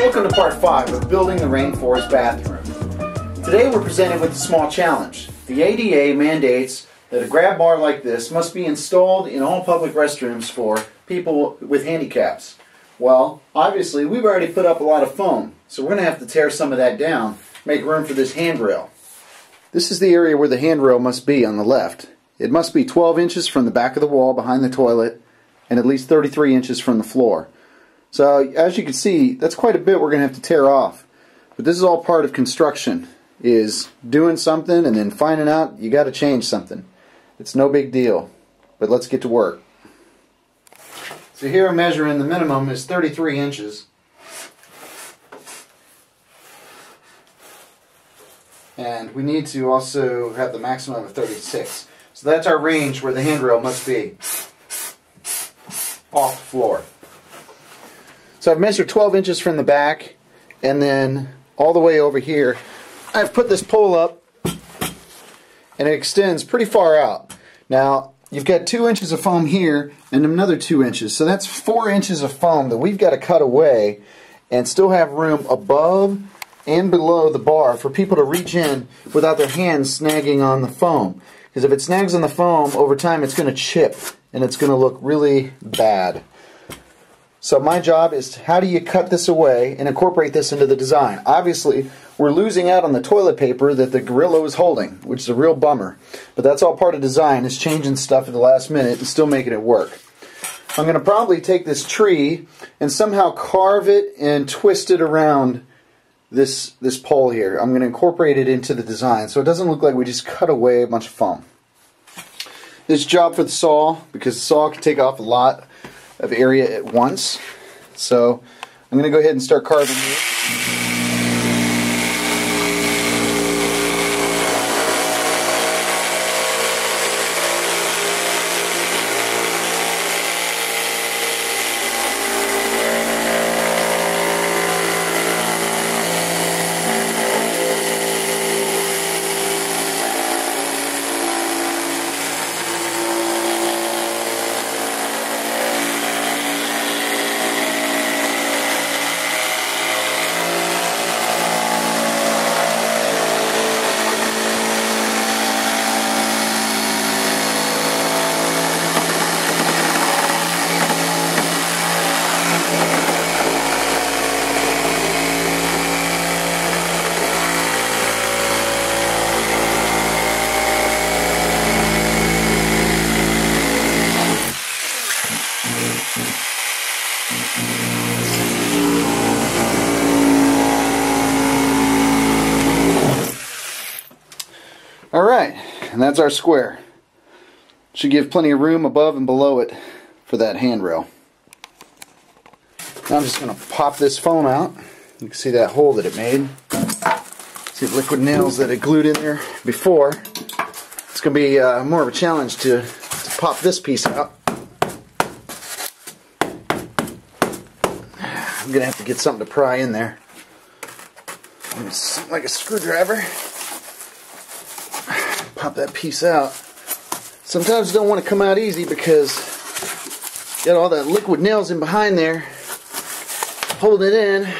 Welcome to part 5 of building the Rainforest bathroom. Today we're presented with a small challenge. The ADA mandates that a grab bar like this must be installed in all public restrooms for people with handicaps. Well, obviously we've already put up a lot of foam, so we're going to have to tear some of that down, make room for this handrail. This is the area where the handrail must be on the left. It must be 12 inches from the back of the wall behind the toilet and at least 33 inches from the floor. So as you can see, that's quite a bit we're going to have to tear off. But this is all part of construction, is doing something and then finding out you got to change something. It's no big deal, but let's get to work. So here I'm measuring the minimum is 33 inches. And we need to also have the maximum of 36. So that's our range where the handrail must be off the floor. So I've measured 12 inches from the back, and then all the way over here. I've put this pole up, and it extends pretty far out. Now, you've got 2 inches of foam here, and another 2 inches. So that's 4 inches of foam that we've got to cut away, and still have room above and below the bar for people to reach in without their hands snagging on the foam. Because if it snags on the foam, over time it's going to chip, and it's going to look really bad. So my job is, how do you cut this away and incorporate this into the design? Obviously, we're losing out on the toilet paper that the gorilla is holding, which is a real bummer. But that's all part of design, is changing stuff at the last minute and still making it work. I'm going to probably take this tree and somehow carve it and twist it around this pole here. I'm going to incorporate it into the design so it doesn't look like we just cut away a bunch of foam. This job for the saw, because the saw can take off a lot of area at once. So I'm going to go ahead and start carving here. Alright, and that's our square. Should give plenty of room above and below it for that handrail. Now I'm just going to pop this foam out. You can see that hole that it made. See the liquid nails that it glued in there before. It's going to be more of a challenge to pop this piece out. I'm going to have to get something to pry in there. Something like a screwdriver. Pop that piece out. Sometimes it don't want to come out easy because you got all that liquid nails in behind there. Hold it in.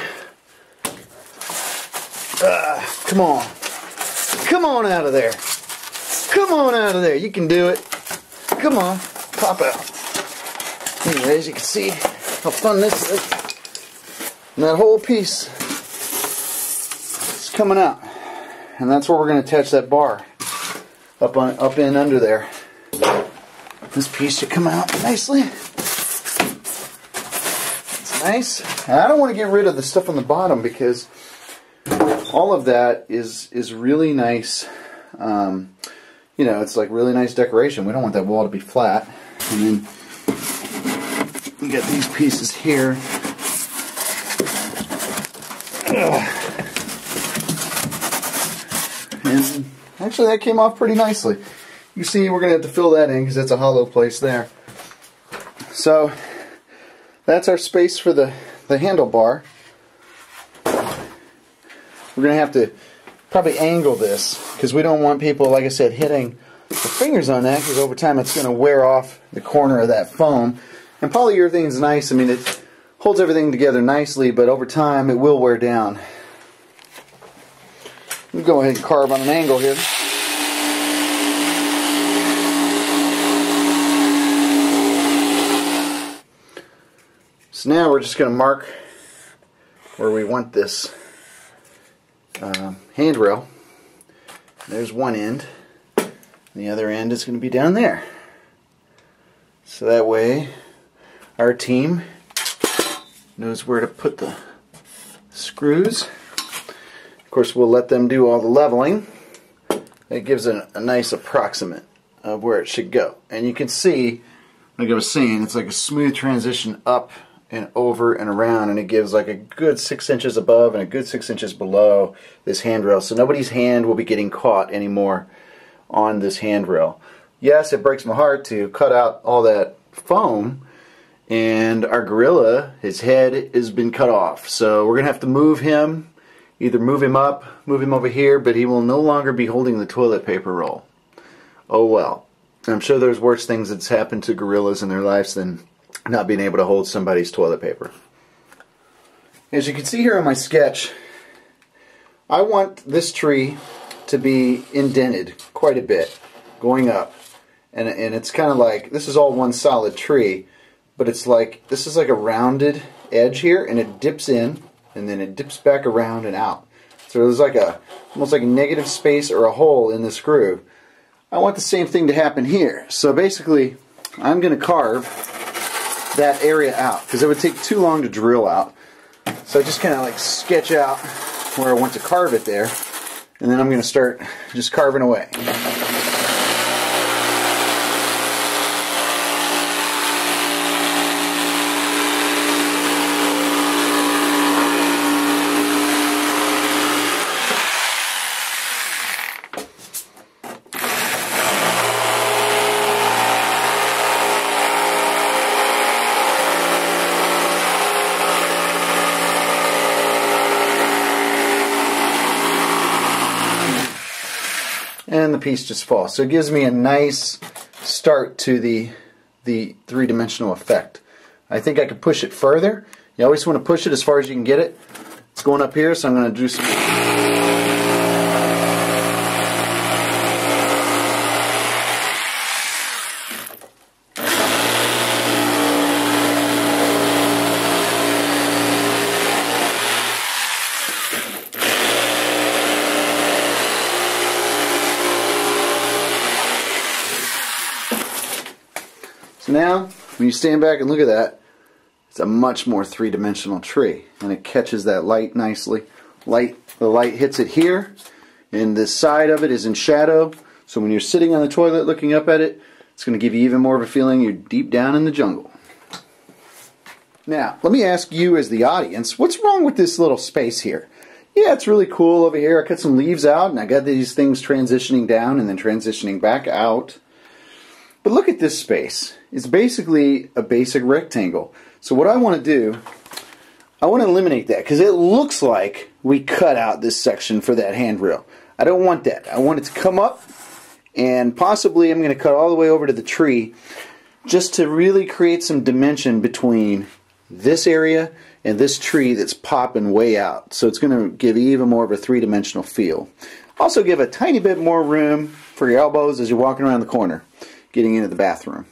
Come on. Come on out of there. Come on out of there. You can do it. Come on. Pop out. Anyways, you can see how fun this is. And that whole piece is coming out. And that's where we're going to attach that bar. Up in under there. This piece should come out nicely. It's nice. And I don't want to get rid of the stuff on the bottom because all of that is really nice. You know, it's like really nice decoration. We don't want that wall to be flat. And then we got these pieces here. And actually, that came off pretty nicely. You see, we're going to have to fill that in because that's a hollow place there. So, that's our space for the handlebar. We're going to have to probably angle this because we don't want people, like I said, hitting the fingers on that because over time it's going to wear off the corner of that foam. And polyurethane is nice. I mean, it Holds everything together nicely, but over time it will wear down. Let me go ahead and carve on an angle here. So now we're just going to mark where we want this handrail. There's one end. The other end is going to be down there. So that way our team knows where to put the screws. Of course, we'll let them do all the leveling. It gives a nice approximate of where it should go. And you can see, like I was saying, it's like a smooth transition up and over and around, and it gives like a good 6 inches above and a good 6 inches below this handrail, so nobody's hand will be getting caught anymore on this handrail. Yes, it breaks my heart to cut out all that foam, and our gorilla, his head has been cut off, so we're gonna have to move him, either move him up, move him over here, but he will no longer be holding the toilet paper roll. Oh well. I'm sure there's worse things that's happened to gorillas in their lives than not being able to hold somebody's toilet paper. As you can see here on my sketch, I want this tree to be indented quite a bit going up, and it's kind of like, this is all one solid tree, but it's like, this is like a rounded edge here, and it dips in and then it dips back around and out, so there's like a almost like a negative space or a hole in this groove. I want the same thing to happen here, so basically I'm going to carve that area out because it would take too long to drill out. So I just kind of like sketch out where I want to carve it there, and then I'm going to start just carving away. And the piece just falls. So it gives me a nice start to the three-dimensional effect. I think I could push it further. You always want to push it as far as you can get it. It's going up here, so I'm going to do some... So now, when you stand back and look at that, it's a much more three-dimensional tree, and it catches that light nicely. The light hits it here, and this side of it is in shadow, so when you're sitting on the toilet looking up at it, it's going to give you even more of a feeling you're deep down in the jungle. Now, let me ask you as the audience, what's wrong with this little space here? Yeah, it's really cool over here. I cut some leaves out, and I got these things transitioning down and then transitioning back out. But look at this space. It's basically a basic rectangle. So what I want to do, I want to eliminate that because it looks like we cut out this section for that handrail. I don't want that. I want it to come up, and possibly I'm going to cut all the way over to the tree just to really create some dimension between this area and this tree that's popping way out. So it's going to give even more of a three-dimensional feel. Also give a tiny bit more room for your elbows as you're walking around the corner, getting into the bathroom.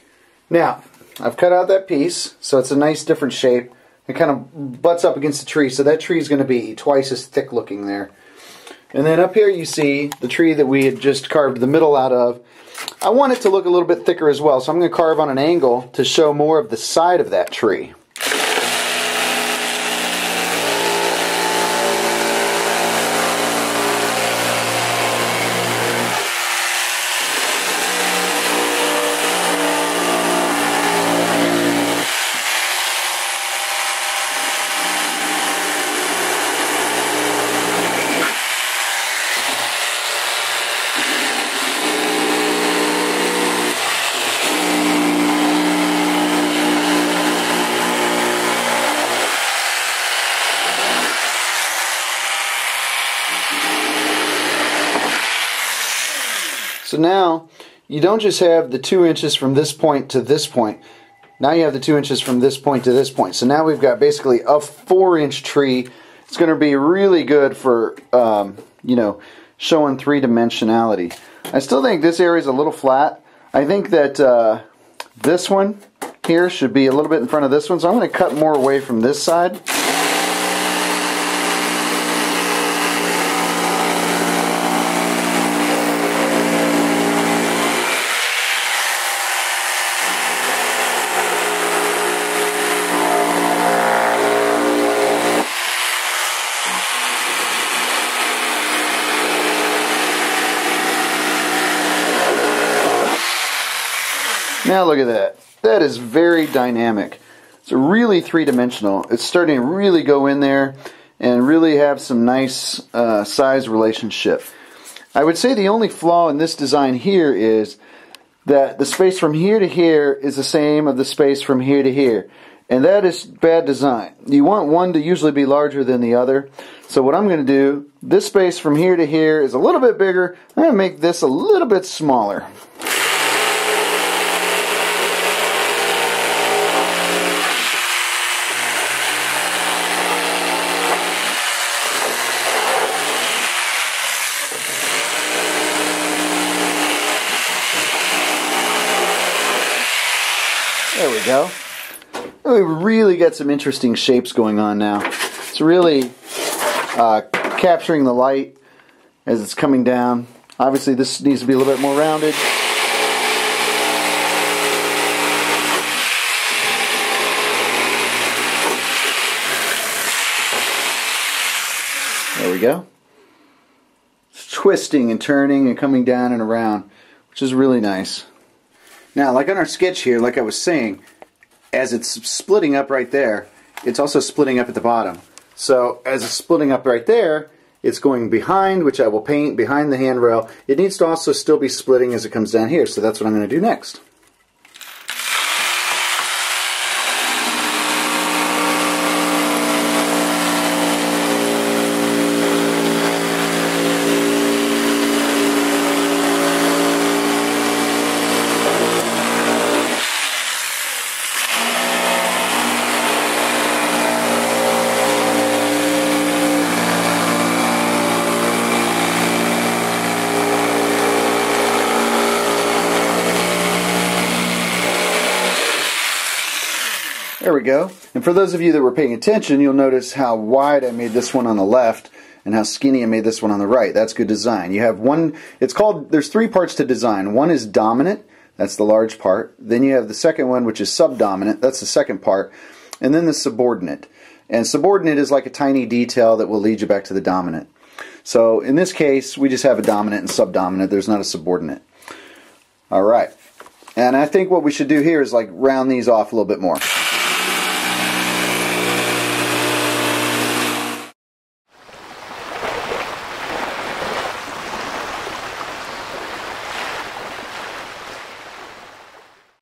Now, I've cut out that piece, so it's a nice different shape. It kind of butts up against the tree, so that tree is going to be twice as thick looking there. And then up here you see the tree that we had just carved the middle out of. I want it to look a little bit thicker as well, so I'm going to carve on an angle to show more of the side of that tree. So now, you don't just have the 2 inches from this point to this point. Now you have the 2 inches from this point to this point. So now we've got basically a 4-inch tree. It's going to be really good for, you know, showing three-dimensionality. I still think this area is a little flat. I think that this one here should be a little bit in front of this one. So I'm going to cut more away from this side. Now look at that. That is very dynamic. It's really three-dimensional. It's starting to really go in there and really have some nice size relationship. I would say the only flaw in this design here is that the space from here to here is the same as the space from here to here. And that is bad design. You want one to usually be larger than the other. So what I'm going to do, this space from here to here is a little bit bigger. I'm going to make this a little bit smaller. There we go. We really got some interesting shapes going on now. It's really capturing the light as it's coming down. Obviously this needs to be a little bit more rounded. There we go. It's twisting and turning and coming down and around, which is really nice. Now, like on our sketch here, like I was saying, as it's splitting up right there, it's also splitting up at the bottom. So, as it's splitting up right there, it's going behind, which I will paint behind the handrail. It needs to also still be splitting as it comes down here, so that's what I'm going to do next. There we go. And for those of you that were paying attention, you'll notice how wide I made this one on the left and how skinny I made this one on the right. That's good design. You have one, there's 3 parts to design. One is dominant, that's the large part. Then you have the second one, which is subdominant, that's the second part. And then the subordinate. And subordinate is like a tiny detail that will lead you back to the dominant. So in this case, we just have a dominant and subdominant. There's not a subordinate. Alright. And I think what we should do here is like round these off a little bit more.